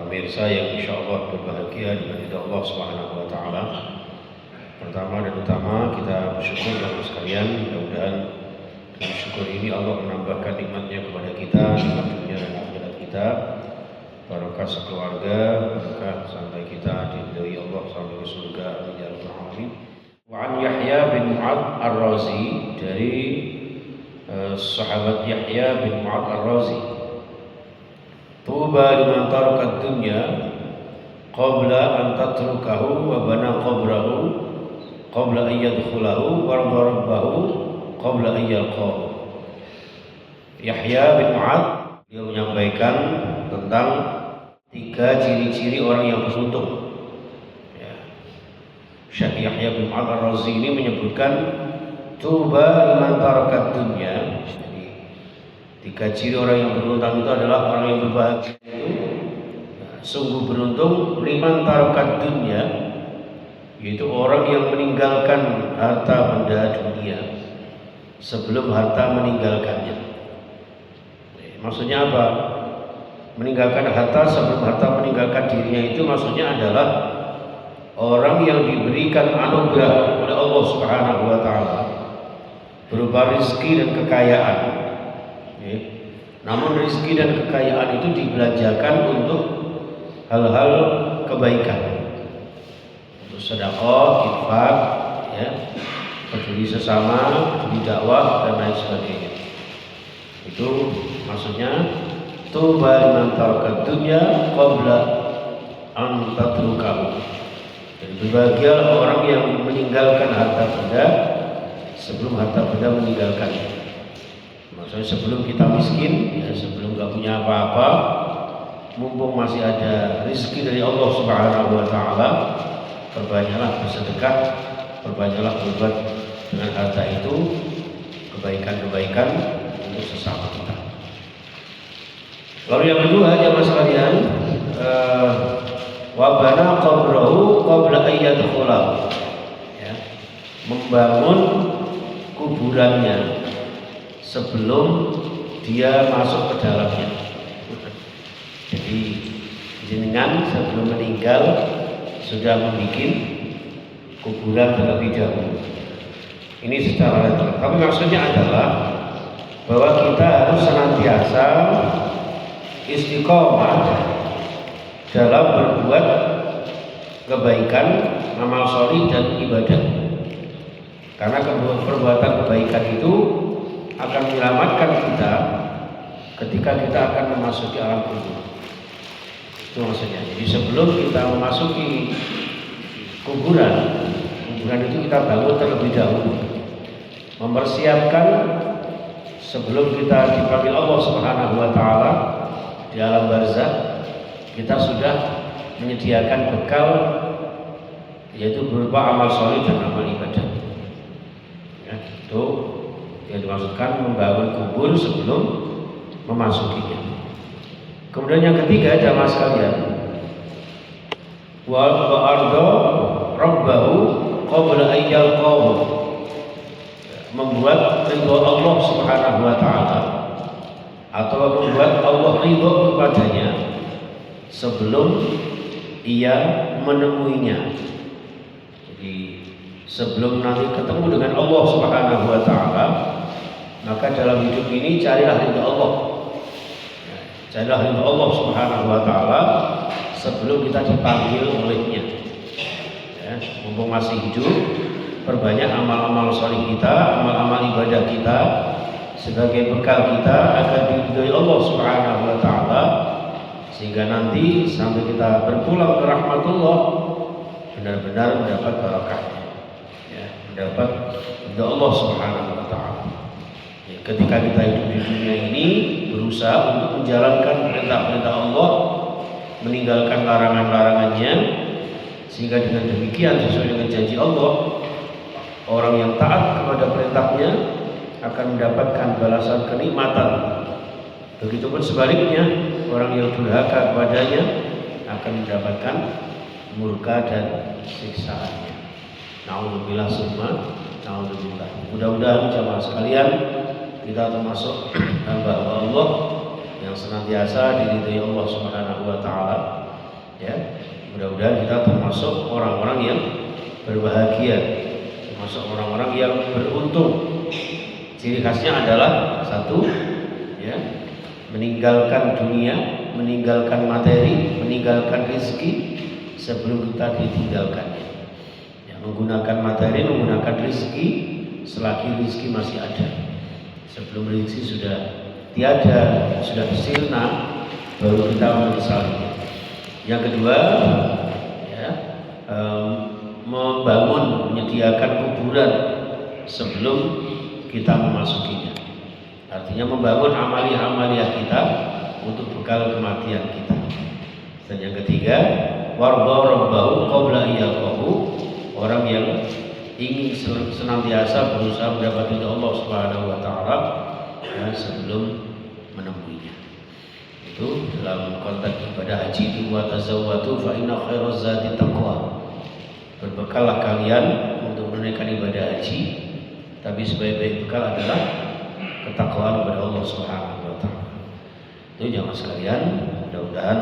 pemirsa yang insyaallah berbahagia dengan ridha Allah Subhanahu wa taala. Pertama dan utama kita bersyukur kepada sekalian, mudah-mudahan dengan syukur ini Allah menambahkan nikmatnya kepada kita, nikmat dunia dan akhirat kita, barokah sekeluarga, barokah sampai kita diridhai Allah sampai ke surga. Amin ya rabbal alamin. Wa an Yahya bin Mu'adz Ar-Razi, dari sahabat Yahya bin Mu'adz Ar-Razi, tuba liman taraka dunya qabla an tatrukahu wa bana qabrahu qabla an yadkhulahu wa radha rabbahu qabla an yalqahu. Yahya bin Mu'adz dia menyampaikan tentang 3 ciri-ciri orang yang beruntung. Syekh Yahya bin Mu'adz Ar-Razi ini menyebutkan tuba liman taraka dunya. Jadi 3 ciri orang yang beruntung itu adalah orang yang berbahagia. Sungguh beruntung liman taraka dunya, yaitu orang yang meninggalkan harta benda dunia sebelum harta meninggalkannya. Maksudnya apa? Meninggalkan harta sebelum harta meninggalkan dirinya itu maksudnya adalah orang yang diberikan anugerah oleh Allah Subhanahu wa taala berupa rezeki dan kekayaan. Namun rezeki dan kekayaan itu dibelanjakan untuk hal-hal kebaikan, untuk sedekah, infak, peduli sesama, peduli dakwah dan lain sebagainya. Itu maksudnya tuba liman taraka dunya qabla an tatrukahu. Jadi berbahagia orang yang meninggalkan harta benda sebelum harta benda meninggalkannya. Maksudnya sebelum kita miskin, sebelum gak punya apa-apa, mumpung masih ada rezeki dari Allah Subhanahu wa taala, perbanyaklah bersedekah, perbanyaklah berbuat dengan harta itu kebaikan-kebaikan untuk sesama kita. Lalu yang kedua, jamaah sekalian, wa bana qabrahu qabla an yadkhulahu, membangun kuburannya sebelum dia masuk ke dalamnya. Jadi jenengan sebelum meninggal sudah membuat kuburan terlebih dahulu. Ini secara literal. Tapi maksudnya adalah bahwa kita harus senantiasa istiqomah dalam berbuat kebaikan, amal sholih dan ibadah. Karena perbuatan kebaikan itu akan menyelamatkan kita ketika kita akan memasuki alam kubur. Itu maksudnya. Jadi sebelum kita memasuki kuburan itu kita bangun terlebih dahulu, mempersiapkan sebelum kita dipanggil Allah Subhanahu wa taala di alam barzakh. Kita sudah menyediakan bekal, yaitu berupa amal sholih dan amal ibadah. Itu yang dimaksudkan membangun kubur sebelum memasukinya. Kemudian yang ketiga, jamaah sekalian, wa arda rabbahu qabla an yalqahu, membuat ridho Allah Subhanahu wa taala atau membuat Allah ridho kepadanya sebelum ia menemuinya. Jadi sebelum nanti ketemu dengan Allah Subhanahu wa taala, maka dalam hidup ini carilah ridha Allah. Carilah ridha Allah Subhanahu wa taala sebelum kita dipanggil olehnya. Mumpung masih hidup, perbanyak amal-amal sholih kita, amal-amal ibadah kita sebagai bekal kita agar diridhoi Allah Subhanahu wa taala, sehingga nanti sampai kita berpulang ke rahmatullah benar-benar mendapat barakahnya, mendapat ridha Allah Subhanahu wa taala. Ketika kita hidup di dunia ini berusaha untuk menjalankan perintah-perintah Allah, meninggalkan larangan-larangannya, sehingga dengan demikian sesuai dengan janji Allah, orang yang taat kepada perintahnya akan mendapatkan balasan kenikmatan. Begitupun sebaliknya, orang yang durhaka kepadanya akan mendapatkan murka dan siksaannya. Na'udzubillah summa na'udzubillah. Mudah-mudahan jamaah sekalian, kita termasuk hamba Allah yang senantiasa diridhai Allah Subhanahu wa taala Mudah-mudahan kita termasuk orang-orang yang berbahagia, termasuk orang-orang yang beruntung. Ciri khasnya adalah satu, ya, meninggalkan dunia, meninggalkan materi, meninggalkan rezeki sebelum kita ditinggalkannya. Ya, menggunakan materi, menggunakan rezeki selagi rezeki masih ada. Sebelum rezeki sudah tiada, sudah sirna, baru kita menyesalinya. Yang kedua, ya, membangun, menyediakan kuburan sebelum kita memasukinya. Artinya membangun amalia-amalia kita untuk bekal kematian kita. Dan yang ketiga, warda rabbahu qabla iyaqahu, orang yang ingin senantiasa berusaha mendapati Allah Subhanahu wa taala ya, sebelum menemuinya. Itu dalam konteks ibadah haji itu, wa tazawwadu fa inna khairaz zadi taqwa. Berbekallah kalian untuk menunaikan ibadah haji, tapi sebaik-baik bekal adalah ketakwaan kepada Allah Subhanahu wa taala. Itu jamaah sekalian, mudah-mudahan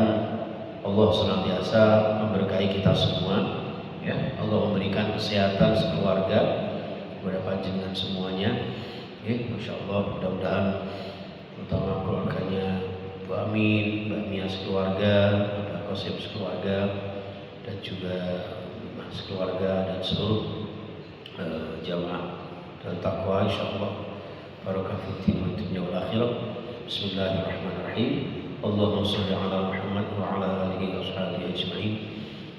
Allah senantiasa memberkahi kita semua. Ya, Allah memberikan kesehatan sekeluarga kepada panjenengan semuanya. Ya, Masya Allah, mudah-mudahan terutama keluarganya Bu Amin, Mbak Mia sekeluarga, Mbak Qasim sekeluarga, dan juga Mas keluarga dan seluruh jamaah dan takwa insyaallah barokah fiddin wa dunya wal akhirah. Bismillahirrahmanirrahim. Allahumma shalli ala Muhammad wa ala alihi wa sahbihi ajma'in.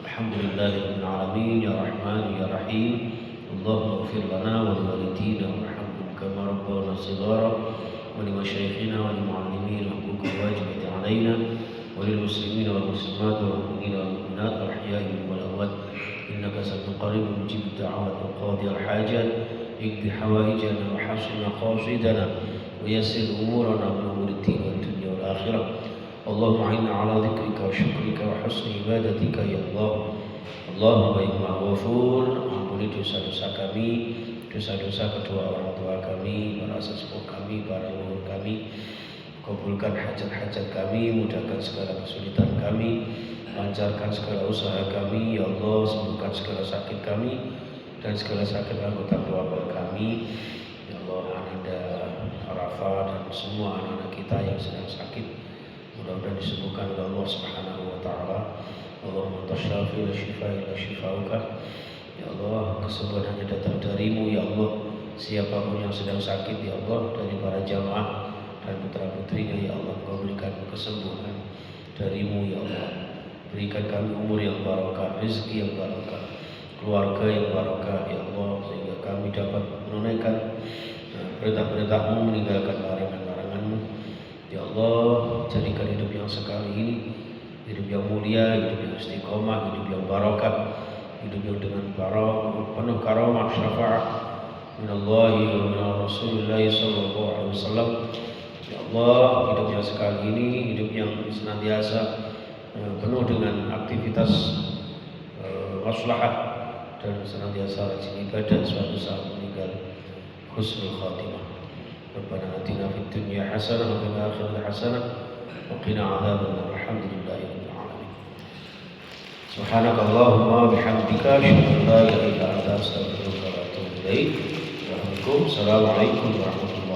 Alhamdulillahirabbil alamin ya rahman ya rahim. Allahumma ighfir lana wa liwalidina warhamhum kama rabbawna shighara wa limashayikhina wa limuallimina wa huquqil wajibati alaina wa lil muslimina wal muslimat wal mu'minina wal mu'minat wal ahya'i wal amwat. إنك سميع قريب مجيب الدعوات وقاضي الحاجات اقض حوائجنا وحسن مقاصدنا ويسر أمورنا من أمور الدين والدنيا والآخرة. اللهم أعنا على ذكرك وشكرك وحسن عبادتك يا الله. Allahumma ya Maha Ghafur, ampuni dosa-dosa kami, dosa-dosa kedua orang tua kami, para sesepuh kami, para leluhur kami. Kabulkan hajat-hajat kami, mudahkan segala kesulitan kami, lancarkan segala usaha kami, ya Allah. Sembuhkan segala sakit kami dan segala sakit anggota keluarga kami, ya Allah. Ananda, Arafah dan semua anak-anak kita yang sedang sakit, mudah-mudahan disembuhkan oleh Allah Subhanahu wa taala. Allahumma tasyafi la shifa illa shifauka, ya Allah. Kesembuhan hanya datang darimu, ya Allah. Siapapun yang sedang sakit, ya Allah, dari para jamaah dan putra-putrinya, ya Allah, Kau berikan kesembuhan darimu, ya Allah. Berikan kami umur yang barokah, rezeki yang barokah, keluarga yang barokah, ya Allah, sehingga kami dapat menunaikan perintah-perintah-Mu, meninggalkan larangan-larangan-Mu. Ya Allah, jadikan hidup yang sekali ini hidup yang mulia, hidup yang istiqomah, hidup yang barokah, hidup yang dengan penuh karamah syafaat minallahi wa min Rasulillah sallallahu alaihi wasallam. Ya Allah, hidup yang sekali ini hidup yang senantiasa penuh dengan aktivitas maslahah dan senantiasa rajin ibadah suatu saat meninggal husnul khatimah. Rabbana atina fid dunya hasanah wa fil akhirati hasanah wa qina adzabannar. Alhamdulillahi rabbil alamin. Subhanakallahumma bihamdika asyhadu an la ilaha illa anta astaghfiruka wa atubu ilaik. Assalamualaikum warahmatullahi wabarakatuh.